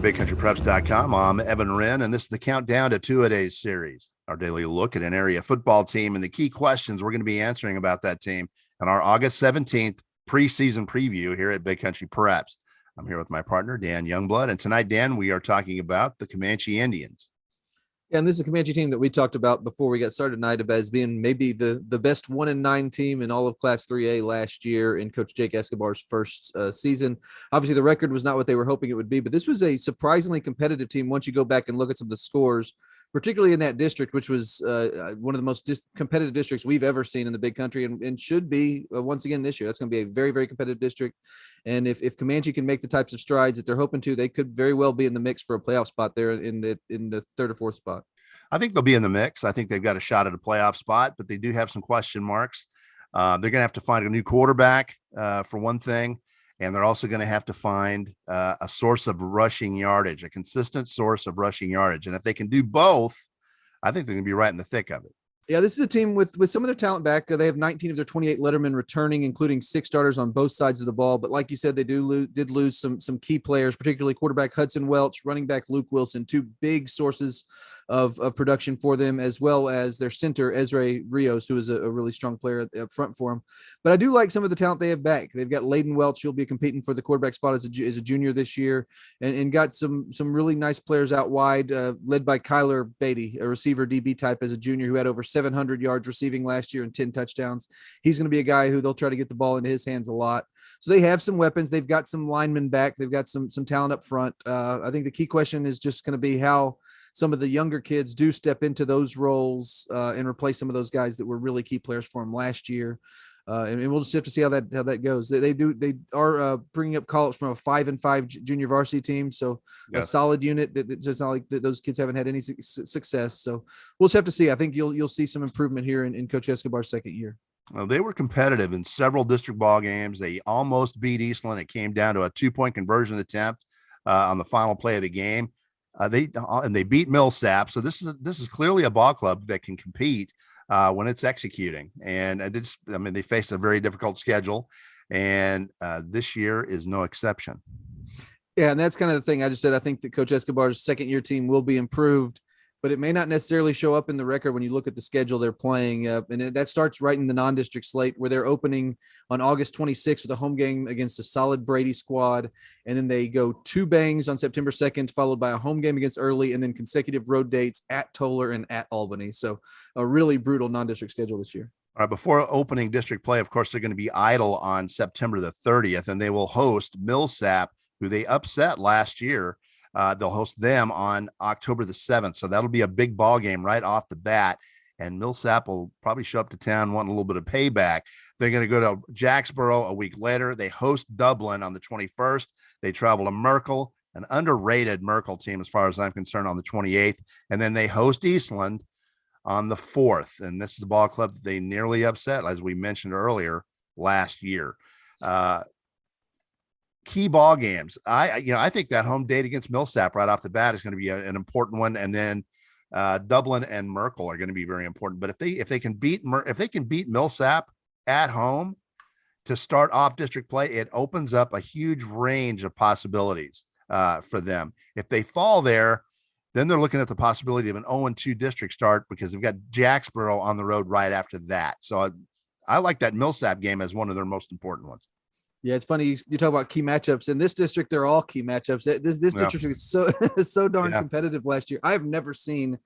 BigCountryPreps.com. I'm Evan Wren, and this is the Countdown to Two-A-Days series, our daily look at an area football team and the key questions we're going to be answering about that team in our August 17th preseason preview here at Big Country Preps. I'm here with my partner, Dan Youngblood, and tonight, Dan, we are talking about the Comanche Indians. Yeah, and this is a Comanche team that we talked about before we got started tonight about as being maybe the best 1-9 team in all of Class 3A last year in Coach Jake Escobar's first season. Obviously, the record was not what they were hoping it would be, but this was a surprisingly competitive team once you go back and look at some of the scores, particularly in that district, which was one of the most competitive districts we've ever seen in the Big Country and should be once again this year. That's going to be a very, very competitive district. And if Comanche can make the types of strides that they're hoping to, they could very well be in the mix for a playoff spot there in the third or fourth spot. I think they'll be in the mix. I think they've got a shot at a playoff spot, but they do have some question marks. They're going to have to find a new quarterback for one thing, and they're also going to have to find a source of rushing yardage, a consistent source of rushing yardage. And if they can do both, I think they're going to be right in the thick of it. Yeah, this is a team with some of their talent back. They have 19 of their 28 lettermen returning, including 6 starters on both sides of the ball. But like you said, they did lose some key players, particularly quarterback Hudson Welch, running back Luke Wilson, 2 big sources of production for them, as well as their center, Ezra Rios, who is a really strong player up front for them. But I do like some of the talent they have back. They've got Layden Welch, who'll be competing for the quarterback spot as a junior this year, and got some really nice players out wide, led by Kyler Beatty, a receiver DB type as a junior who had over 700 yards receiving last year and 10 touchdowns. He's going to be a guy who they'll try to get the ball into his hands a lot. So they have some weapons. They've got some linemen back. They've got some talent up front. I think the key question is just going to be how some of the younger kids do step into those roles and replace some of those guys that were really key players for them last year. And we'll just have to see how that goes. They are bringing up call-ups from a 5-5 junior varsity team, so yes, a solid unit. It's not like those kids haven't had any success. So we'll just have to see. I think you'll see some improvement here in Coach Escobar's second year. Well, they were competitive in several district ball games. They almost beat Eastland. It came down to a 2-point conversion attempt on the final play of the game. They beat Millsap. So this is clearly a ball club that can compete when it's executing. And they faced a very difficult schedule, and this year is no exception. Yeah, and that's kind of the thing. I just said I think that Coach Escobar's second-year team will be improved, but it may not necessarily show up in the record when you look at the schedule they're playing. And that starts right in the non-district slate, where they're opening on August 26th with a home game against a solid Brady squad. And then they go 2 bangs on September 2nd, followed by a home game against Early, and then consecutive road dates at Toller and at Albany. So a really brutal non-district schedule this year. All right, before opening district play, of course, they're going to be idle on September the 30th, and they will host Millsap, who they upset last year. They'll host them on October the 7th. So that'll be a big ball game right off the bat. And Millsap will probably show up to town wanting a little bit of payback. They're going to go to Jacksboro a week later. They host Dublin on the 21st. They travel to Merkel, an underrated Merkel team as far as I'm concerned, on the 28th. And then they host Eastland on the 4th. And this is a ball club that they nearly upset, as we mentioned earlier, last year. Key ball games. I think that home date against Millsap right off the bat is going to be an important one, and then Dublin and Merkel are going to be very important. But if they can beat Millsap at home to start off district play, it opens up a huge range of possibilities for them. If they fall there, then they're looking at the possibility of an 0-2 district start, because they've got Jacksboro on the road right after that. So I like that Millsap game as one of their most important ones. Yeah, it's funny you talk about key matchups. In this district, they're all key matchups. This district is so darn competitive last year. I have never seen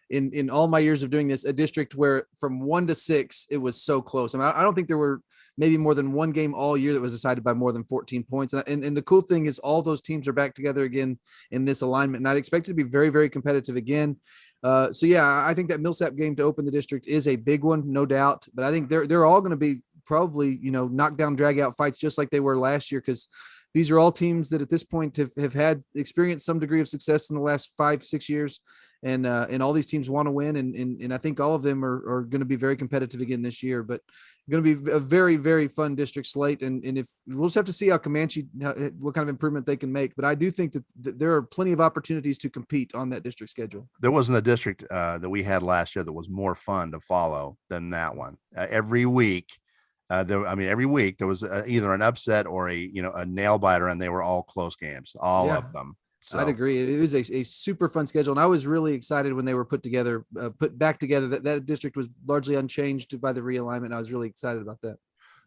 in all my years of doing this a district where from 1 to 6 it was so close. I mean, I don't think there were maybe more than one game all year that was decided by more than 14 points. And the cool thing is all those teams are back together again in this alignment, and I'd expect it to be very, very competitive again. So yeah, I think that Millsap game to open the district is a big one, no doubt. But I think they're all going to be probably, knockdown, drag out fights just like they were last year, because these are all teams that at this point have had experienced some degree of success in the last 5-6 years. And all these teams want to win. And I think all of them are going to be very competitive again this year, but going to be a very, very fun district slate. And if we'll just have to see how Comanche, what kind of improvement they can make. But I do think that there are plenty of opportunities to compete on that district schedule. There wasn't a district that we had last year that was more fun to follow than that one. Every week there was either an upset or a nail biter, and they were all close games, all of them. So I'd agree. It was a super fun schedule, and I was really excited when they were put back together. That district was largely unchanged by the realignment. And I was really excited about that.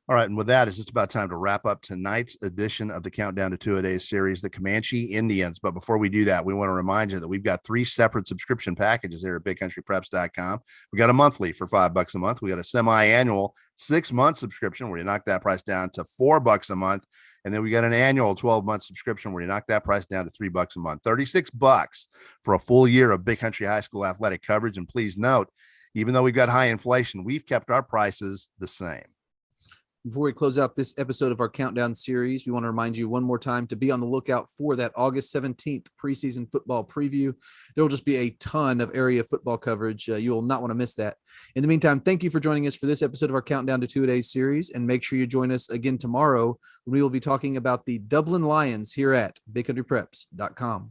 all right, and with that, it's just about time to wrap up tonight's edition of the Countdown to Two-A-Days series, the Comanche Indians. But before we do that, we want to remind you that we've got 3 separate subscription packages here at bigcountrypreps.com. We got a monthly for $5 a month. We got a semi-annual 6-month subscription where you knock that price down to $4 a month. And then we got an annual 12-month subscription where you knock that price down to $3 a month, $36 for a full year of Big Country High School athletic coverage. And please note, even though we've got high inflation, we've kept our prices the same. Before we close out this episode of our Countdown series, we want to remind you one more time to be on the lookout for that August 17th preseason football preview. There will just be a ton of area football coverage. You will not want to miss that. In the meantime, thank you for joining us for this episode of our Countdown to Two-A-Days series, and make sure you join us again tomorrow when we will be talking about the Dublin Lions here at bigcountrypreps.com.